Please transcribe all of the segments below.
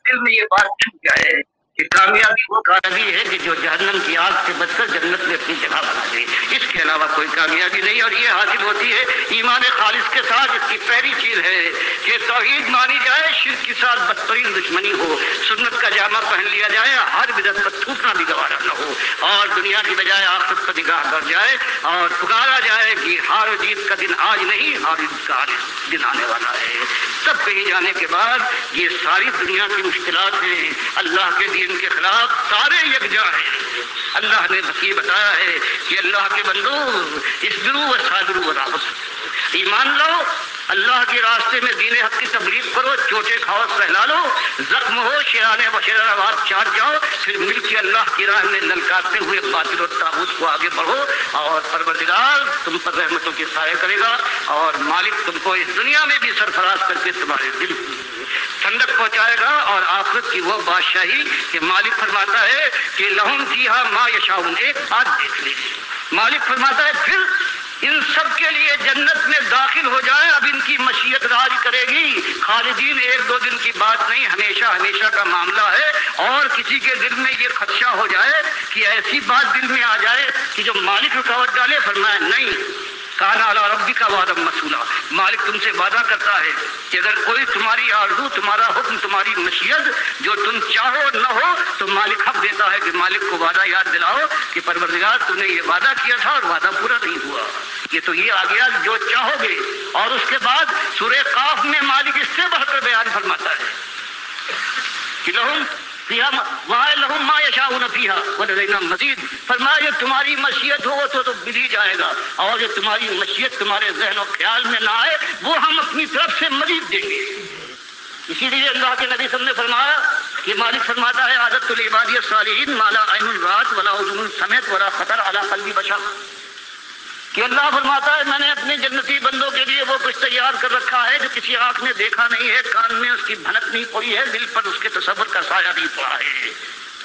दिल में ये बात छुप जाए कि कामयाबी वो कामयाबी है कि जो जहन्नम की आग से बचकर जन्नत में अपनी जगह बना दे, इसके अलावा कोई कामयाबी नहीं। और ये हासिल होती है ईमान खालिस के साथ। इसकी पहली चीज है कि तौहीद मानी जाए, शिर्क के साथ बदतरीन दुश्मनी हो, सुन्नत का जामा पहन लिया जाए, हर बिदअत पर थूकना भी गवारा न हो, और दुनिया की बजाय आखिरत पर निगाह कर जाए और पुकारा जाए कि हार और जीत का दिन आज नहीं, हार जीत का दिन आने वाला है। सब कहीं जाने के बाद ये सारी दुनिया की मुश्किलात हैं, अल्लाह के दीन के खिलाफ सारे यकजा हैं। अल्लाह ने ये बताया है कि अल्लाह के बंदो इसबिरू व साबिरू व राबत, ईमान लो, अल्लाह के रास्ते में दीन हक की तबलीग करो, चोटे खाओ सहला लो, जख्म हो शेराने बशेराबाद चाट जाओ, फिर मिल के अल्लाह की राह में ललकारते हुए बातिल और ताबूत को आगे बढ़ो, और परवरदिगार तुम पर रहमतों के साए करेगा, और मालिक तुमको इस दुनिया में भी सरफराज करके तुम्हारे दिल ठंडक पहुंचाएगा। और आखिरत की वो बादशाही कि मालिक फरमाता है कि लहुम फीहा मा यशाऊन। एक बात देख लीजिए, मालिक फरमाता है फिर इन सब के लिए जन्नत में दाखिल हो जाए, अब इनकी मशीयत राज करेगी। खालिदीन एक दो दिन की बात नहीं, हमेशा हमेशा का मामला है। और किसी के दिल में ये खदशा हो जाए कि ऐसी बात दिल में आ जाए कि जो मालिक रुकावट डाले, फरमाया नहीं, काना अला रब्बी का वादा मसूला, मालिक तुमसे वादा करता है कि अगर कोई तुम्हारी आरज़ू, तुम्हारा हुक्म, तुम्हारी मशीयत जो तुम चाहो न हो, तो मालिक हक देता है कि मालिक को वादा याद दिलाओ कि परवरदिगार तुमने ये वादा किया था और वादा पूरा नहीं हुआ। ये तो ये आ गया जो चाहोगे। और उसके बाद सूरह काफ में मालिक इससे बढ़कर बयान फरमाता है कि लहुम फीहा लहुम मा यशाऊन फीहा वलदैना मजीद, फरमाया तुम्हारी मशीयत हो तो मिल ही जाएगा, और जो तुम्हारी मशीयत तुम्हारे ज़हन और ख्याल में ना आए वो हम अपनी तरफ से मजीद देंगे। इसीलिए अल्लाह के नबी सब ने फरमाया कि मालिक फरमाता है आदतुल इबादियत सालिहीन माला ऐनुन रात वला उज़ुनुन समेत वला खतर अला क़ल्बी बशर, कि अल्लाह फरमाता है मैंने अपने जन्नती बंदों के लिए वो कुछ तैयार कर रखा है जो किसी आंख ने देखा नहीं है, कान में उसकी भनक नहीं पड़ी है, दिल पर उसके तसव्वुर का साया नहीं पड़ा है।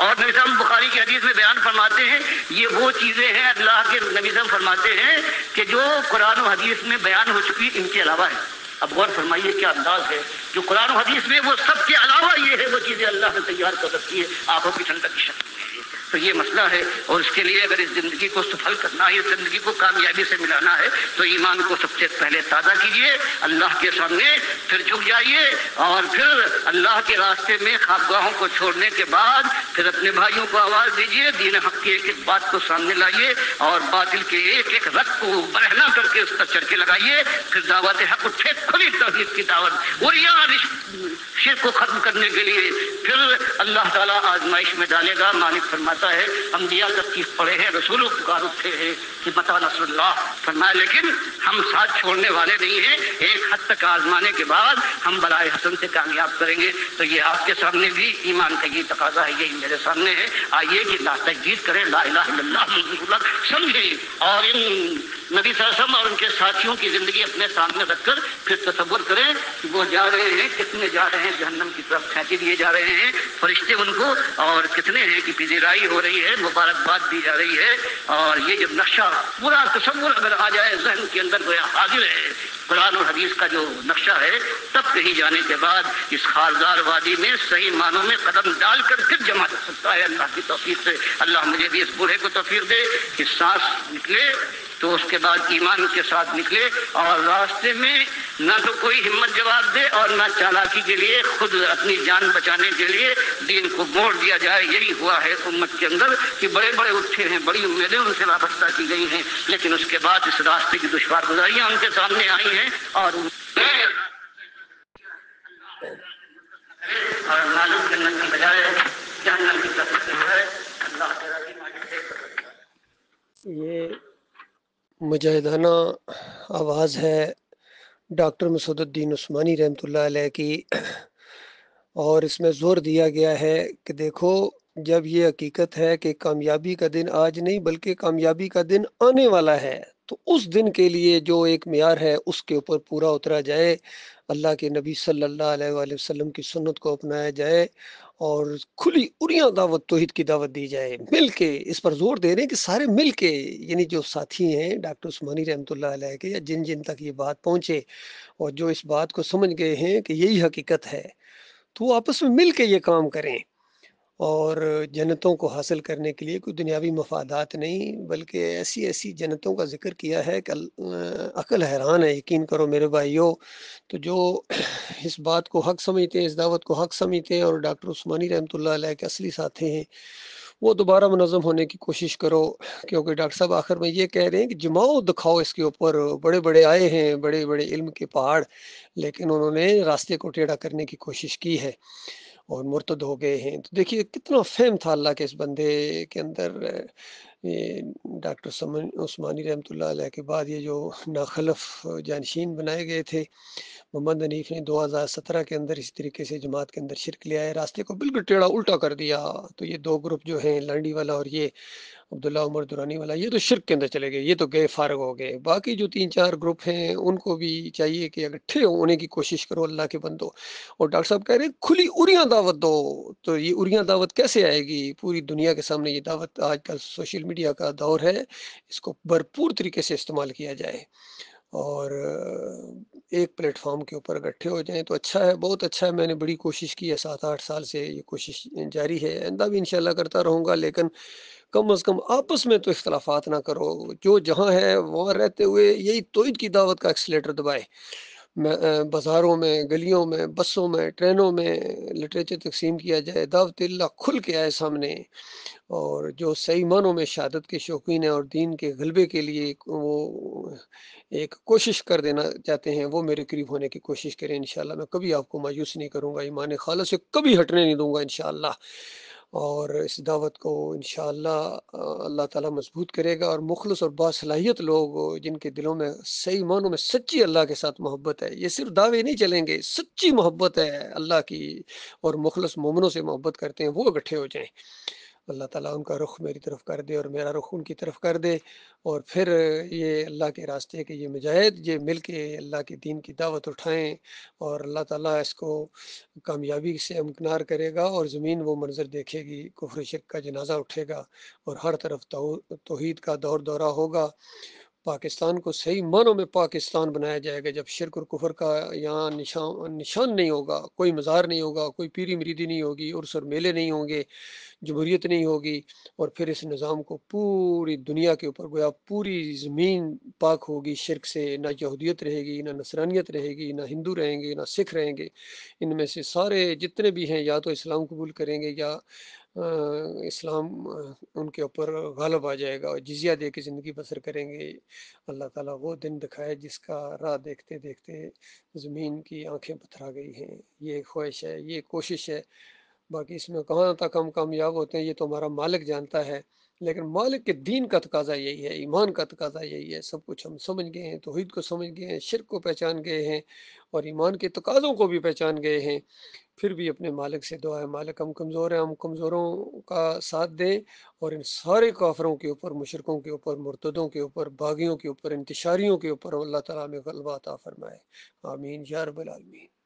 और नबी साहब बुखारी की हदीस में बयान फरमाते हैं ये वो चीज़ें हैं, अल्लाह के नबी साहब फरमाते हैं कि जो कुरान और हदीस में बयान हो चुकी इनके अलावा है। अब गौर फरमाइए क्या अंदाज है, जो कुरान और हदीस में वो सब के अलावा ये है, वो चीज़ें अल्लाह ने तैयार कर रखी है आंखों की ठंडक की शक्ति। तो ये मसला है, और इसके लिए अगर इस ज़िंदगी को सफल करना है, इस ज़िंदगी को कामयाबी से मिलाना है, तो ईमान को सबसे पहले ताज़ा कीजिए, अल्लाह के सामने फिर झुक जाइए, और फिर अल्लाह के रास्ते में ख्वाबगाहों को छोड़ने के बाद फिर अपने भाइयों को आवाज़ दीजिए, दीन हक़ की एक एक बात को सामने लाइए, और बातिल के एक एक रख को बरहना करके उस पर चढ़के लगाइए। फिर दावत हक़ उठे, खुली तौहीद की दावत, और शिर्क को ख़त्म करने के लिए फिर अल्लाह ताला आजमाइश में डालेगा। मालिक फरमाता है अंबिया तस्कीफ पड़े हैं, रसूल पुकार उठे हैं कि मता नसरुल्लाह, फरमाया लेकिन हम साथ छोड़ने वाले नहीं हैं, एक हद तक आजमाने के बाद हम बलाए हसन से कामयाब करेंगे। तो ये आपके सामने भी ईमान का ये तकाजा है, यही मेरे सामने है। आइए कि तजदीद करें, ला इलाहा इल्लल्लाह मुहम्मदुर समझें, और इन नबी सल्लल्लाहु और उनके साथियों की ज़िंदगी अपने सामने रखकर फिर तसव्वुर करें कि वो जा रहे हैं, कितने जा रहे हैं, जहन्नम की तरफ खींचे दिए जा रहे हैं फरिश्ते उनको, और कितने हैं कि पिज़राई हो रही है, मुबारकबाद दी जा रही है। और ये जब नक्शा पूरा तसव्वुर अगर आ जाए जहन के अंदर, गोया हाजिर है कुरान और हदीस का जो नक्शा है, तब कहीं जाने के बाद इस खारदार वादी में सही मानों में कदम डालकर फिर जमा कर सकता है अल्लाह की तौफीक से। अल्लाह मुझे भी इस बूढ़े को तौफीक दे कि सांस निकले तो उसके बाद ईमान के साथ निकले, और रास्ते में ना तो कोई हिम्मत जवाब दे और ना चालाकी के लिए खुद अपनी जान बचाने के लिए दीन को मोड़ दिया जाए। यही हुआ है उम्मत के अंदर कि बड़े बड़े उठे हैं, बड़ी उम्मीदें उनसे वाबस्ता की गई हैं, लेकिन उसके बाद इस रास्ते की दुश्वार गुजारियाँ उनके सामने आई हैं, और मालूम करने की बजाय जहन्नम की तरफ है। अल्लाह तेरा ही मालिक है। ये मुजाहिदाना आवाज़ है डॉक्टर मसूदुद्दीन उस्मानी रहमतुल्लाह अलैह की, और इसमें ज़ोर दिया गया है कि देखो जब ये हकीकत है कि कामयाबी का दिन आज नहीं बल्कि कामयाबी का दिन आने वाला है, तो उस दिन के लिए जो एक मियार है उसके ऊपर पूरा उतरा जाए, अल्लाह के नबी सल्लल्लाहु अलैहि वसल्लम की सुन्नत को अपनाया जाए, और खुली उरिया दावत तौहीद की दावत दी जाए। मिल के इस पर जोर दे रहे हैं कि सारे मिल के, यानी जो साथी हैं डॉक्टर उस्मानी रहमतुल्लाह अलैह के, या जिन जिन तक ये बात पहुँचे और जो इस बात को समझ गए हैं कि यही हकीकत है, تو وہ آپس میں مل کے یہ کام کریں، اور جنتوں کو حاصل کرنے کے لیے کوئی دنیاوی مفادات نہیں بلکہ ایسی ایسی جنتوں کا ذکر کیا ہے کہ عقل حیران ہے۔ یقین کرو میرے بھائیوں، تو جو اس بات کو حق سمجھتے ہیں، اس دعوت کو حق سمجھتے ہیں اور ڈاکٹر عثمانی رحمۃ اللہ علیہ کے اصلی ساتھی ہیں، وہ دوبارہ منظم ہونے کی کوشش کرو، کیونکہ ڈاکٹر صاحب آخر میں یہ کہہ رہے ہیں کہ جماؤ دکھاؤ اس کے اوپر، بڑے بڑے آئے ہیں، بڑے بڑے علم کے پہاڑ، لیکن انہوں نے راستے کو ٹیڑھا کرنے کی کوشش کی ہے اور مرتد ہو گئے ہیں۔ تو دیکھیے کتنا فہم تھا اللہ کے اس بندے کے اندر۔ یہ ڈاکٹر عثمانی رحمۃ اللہ علیہ کے بعد یہ جو ناخلف جانشین بنائے گئے تھے، محمد حنیف نے 2017 کے اندر اس طریقے سے جماعت کے اندر شرک لے آئے، راستے کو بالکل ٹیڑھا الٹا کر دیا۔ تو یہ دو گروپ جو ہیں، لانڈی والا اور یہ عبداللہ عمر دورانی والا، یہ تو شرک کے اندر چلے گئے، یہ تو گئے فارغ ہو گئے۔ باقی جو 3-4 گروپ ہیں ان کو بھی چاہیے کہ اکٹھے ہونے کی کوشش کرو اللہ کے بندو۔ اور ڈاکٹر صاحب کہہ رہے ہیں کھلی اریاں دعوت دو، تو یہ اریاں دعوت کیسے آئے گی؟ پوری دنیا کے سامنے یہ دعوت، آج کل سوشل میڈیا کا دور ہے، اس کو بھرپور طریقے سے استعمال کیا جائے اور ایک پلیٹ فارم کے اوپر اکٹھے ہو جائیں تو اچھا ہے، بہت اچھا ہے۔ میں نے بڑی کوشش کی ہے، 7-8 سال سے یہ کوشش جاری ہے، آئندہ بھی انشاءاللہ کرتا رہوں گا، لیکن کم از کم آپس میں تو اختلافات نہ کرو۔ جو جہاں ہے وہاں رہتے ہوئے یہی توحید کی دعوت کا ایکسیلیٹر دبائے، بازاروں میں، گلیوں میں، بسوں میں، ٹرینوں میں لٹریچر تقسیم کیا جائے، دعوت اللہ کھل کے آئے سامنے، اور جو صحیح معنوں میں شہادت کے شوقین ہیں اور دین کے غلبے کے لیے وہ ایک کوشش کر دینا چاہتے ہیں، وہ میرے قریب ہونے کی کوشش کریں۔ انشاءاللہ میں کبھی آپ کو مایوس نہیں کروں گا، ایمان خالص سے کبھی ہٹنے نہیں دوں گا انشاءاللہ، اور اس دعوت کو انشاءاللہ اللہ تعالیٰ مضبوط کرے گا، اور مخلص اور باصلاحیت لوگ جن کے دلوں میں صحیح معنوں میں سچی اللہ کے ساتھ محبت ہے، یہ صرف دعوے نہیں چلیں گے، سچی محبت ہے اللہ کی اور مخلص مومنوں سے محبت کرتے ہیں، وہ اکٹھے ہو جائیں۔ اللہ تعالیٰ ان کا رخ میری طرف کر دے اور میرا رخ ان کی طرف کر دے، اور پھر یہ اللہ کے راستے کے یہ مجاہد یہ مل کے اللہ کے دین کی دعوت اٹھائیں، اور اللہ تعالیٰ اس کو کامیابی سے امکنار کرے گا، اور زمین وہ منظر دیکھے گی، کفر شرک کا جنازہ اٹھے گا اور ہر طرف توحید کا دور دورہ ہوگا۔ پاکستان کو صحیح معنوں میں پاکستان بنایا جائے گا جب شرک اور کفر کا یہاں نشان نہیں ہوگا، کوئی مزار نہیں ہوگا، کوئی پیری مریدی نہیں ہوگی، عرس اور میلے نہیں ہوں گے، جمہوریت نہیں ہوگی، اور پھر اس نظام کو پوری دنیا کے اوپر گویا پوری زمین پاک ہوگی شرک سے، نہ یہودیت رہے گی، نہ نصرانیت رہے گی، نہ ہندو رہیں گے، نہ سکھ رہیں گے، ان میں سے سارے جتنے بھی ہیں یا تو اسلام قبول کریں گے یا اسلام ان کے اوپر غالب آ جائے گا اور جزیہ دے کے زندگی بسر کریں گے۔ اللہ تعالیٰ وہ دن دکھائے جس کا راہ دیکھتے دیکھتے زمین کی آنکھیں پتھرا گئی ہیں۔ یہ خواہش ہے، یہ کوشش ہے، باقی اس میں کہاں تک ہم کامیاب ہوتے ہیں یہ تو ہمارا مالک جانتا ہے، لیکن مالک کے دین کا تقاضا یہی ہے، ایمان کا تقاضا یہی ہے۔ سب کچھ ہم سمجھ گئے ہیں، توحید کو سمجھ گئے ہیں، شرک کو پہچان گئے ہیں، اور ایمان کے تقاضوں کو بھی پہچان گئے ہیں، پھر بھی اپنے مالک سے دعا ہے مالک ہم کمزور ہیں، ہم کمزوروں کا ساتھ دیں، اور ان سارے کافروں کے اوپر، مشرکوں کے اوپر، مرتدوں کے اوپر، باغیوں کے اوپر، انتشاریوں کے اوپر اللہ تعالیٰ میں غلبہ عطا فرمائے۔ آمین یا رب العالمین۔